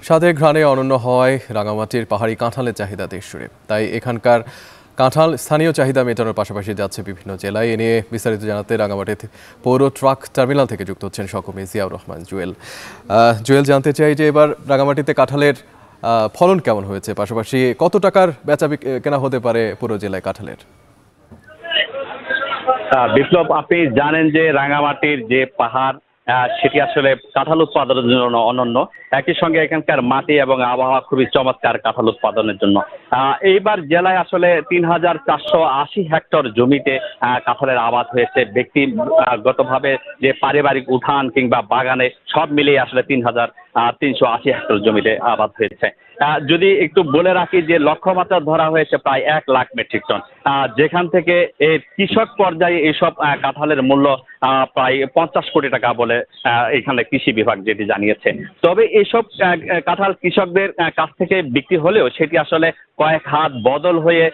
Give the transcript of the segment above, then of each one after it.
স্বাদে ঘ্রাণে অনন্য হয় রাঙামাটির পাহাড়ি কাঁঠালের চাহিদা দেশ জুড়ে। তাই এখানকার কাঁঠাল স্থানীয় চাহিদা মেটানোর পাশাপাশি যাচ্ছে বিভিন্ন জেলায়। এ নিয়ে বিস্তারিত জানাতে রাঙামাটি পৌর ট্রাক টার্মিনাল থেকে যুক্ত হচ্ছেন সহকর্মী জিয়াউর রহমান জুয়েল। জুয়েল, জানতে চাই যে এবার রাঙামাটিতে কাঁঠালের ফলন কেমন হয়েছে, পাশাপাশি কত টাকার বেচা কেনা হতে পারে পুরো জেলায় কাঁঠালের? বিপ্লব, আপনি জানেন যে রাঙামাটির যে পাহাড় সেটি আসলে কাঁঠাল উৎপাদনের জন্য অনন্য। একই সঙ্গে এখানকার মাটি এবং আবহাওয়া খুবই চমৎকার কাঁঠাল উৎপাদনের জন্য। এইবার জেলায় আসলে ৩,৪৮০ হেক্টর জমিতে কাঁঠালের আবাদ হয়েছে। ব্যক্তিগতভাবে যে পারিবারিক উঠান কিংবা বাগানে সব মিলিয়ে আসলে ৩,৩৮০ হেক্টর জমিতে আবাদ হয়েছে। যদি একটু বলে রাখি যে লক্ষ্যমাত্রা ধরা হয়েছে প্রায় ১,০০,০০০ মেট্রিক টন, যেখান থেকে এই কৃষক পর্যায়ে এইসব কাঁঠালের মূল্য প্রায় ৫০ কোটি টাকা বলে এখানে কৃষি বিভাগ যেটি জানিয়েছে। তবে এইসব কাঁঠাল কৃষকদের কাছ থেকে বিক্রি হলেও সেটি আসলে কয়েক হাত বদল হয়ে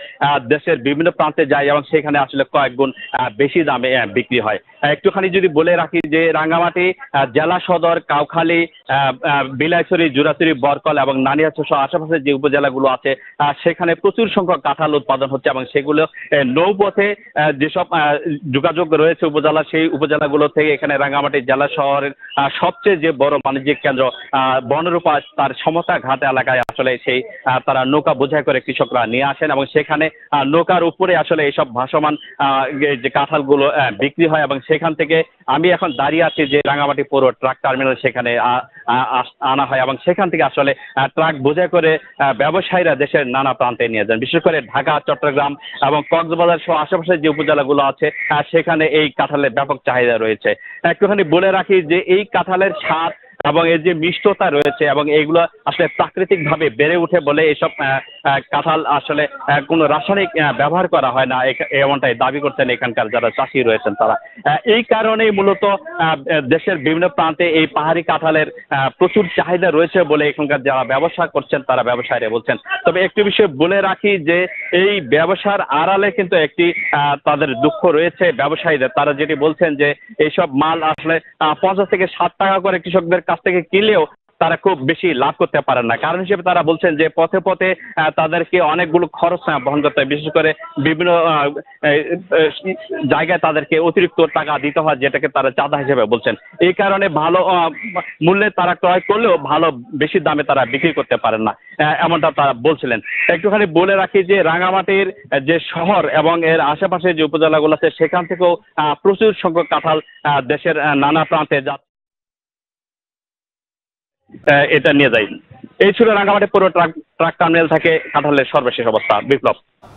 দেশের বিভিন্ন প্রান্তে যায় এবং সেখানে আসলে কয়েক গুণ বেশি দামে বিক্রি হয়। একটুখানি যদি বলে রাখি যে রাঙ্গামাটি জেলা সদর, কাউখালী, বিলাইছড়ি, জুরাছড়ি, বরকল এবং নানিয়ারচর সহ আশেপাশে যে উপজেলাগুলো আছে সেখানে প্রচুর সংখ্যক কাঁঠাল উৎপাদন হচ্ছে এবং সেগুলো নৌপথে যেসব যোগাযোগ রয়েছে উপজেলা, সেই উপজেলাগুলো থেকে এখানে রাঙ্গামাটি জেলা শহরের সবচেয়ে যে বড় বাণিজ্যিক কেন্দ্র বনরূপা, তার সমতা ঘাট এলাকায় আসলে সেই তারা নৌকা বোঝাই করে কৃষকরা নিয়ে আসেন এবং সেখানে নৌকার উপরে আসলে এইসব ভাসমান যে কাঁঠালগুলো বিক্রি হয় এবং সেখান থেকে আমি এখন দাঁড়িয়ে আছি যে রাঙামাটি পৌর ট্রাক টার্মিনাল, সেখানে আনা হয় এবং সেখান থেকে আসলে ট্রাক বোঝাই করে ব্যবসায়ীরা দেশের নানা প্রান্তে নিয়ে যান। বিশেষ করে ঢাকা, চট্টগ্রাম এবং কক্সবাজার সহ আশেপাশের যে উপজেলাগুলো আছে সেখানে এই কাঁঠালের ব্যাপক চাহিদা রয়েছে। একটুখানি বলে রাখি যে এই কাঁঠালের স্বাদ এবং এর যে মিষ্টতা রয়েছে এবং এইগুলো আসলে প্রাকৃতিকভাবে বেড়ে উঠে বলে এইসব কাঁঠাল আসলে কোনো রাসায়নিক ব্যবহার করা হয় না, এমনটাই দাবি করছেন এখানকার যারা চাষি রয়েছেন তারা। এই কারণেই মূলত দেশের বিভিন্ন প্রান্তে এই পাহাড়ি কাঁঠালের প্রচুর চাহিদা রয়েছে বলে এখানকার যারা ব্যবসা করছেন তারা ব্যবসায়ীরা বলছেন। তবে একটি বিষয় বলে রাখি যে এই ব্যবসার আড়ালে কিন্তু একটি তাদের দুঃখ রয়েছে ব্যবসায়ীদের। তারা যেটি বলছেন যে এইসব মাল আসলে ৫০ থেকে ৬০ টাকা করে কৃষকদের কাছ থেকে কিনলেও তারা খুব বেশি লাভ করতে পারেন না। কারণ হিসেবে তারা বলছেন যে পথে পথে তাদেরকে অনেকগুলো খরচ বহন করতে হয়, বিশেষ করে বিভিন্ন জায়গায় তাদেরকে অতিরিক্ত টাকা দিতে হয়, যেটাকে তারা চাঁদা হিসেবে বলছেন। এই কারণে ভালো মূল্যে তারা ক্রয় করলেও ভালো বেশি দামে তারা বিক্রি করতে পারেন না, এমনটা তারা বলছিলেন। একটুখানি বলে রাখি যে রাঙামাটির যে শহর এবং এর আশেপাশে যে উপজেলাগুলো আছে সেখান থেকেও প্রচুর সংখ্যক কাঁঠাল দেশের নানা প্রান্তে এটা নিয়ে যায়। এই ছিল রাঙামাটি পুরো ট্রাক টার্মিনাল থেকে কাঁঠালের সর্বশেষ অবস্থা। বিপ্লব।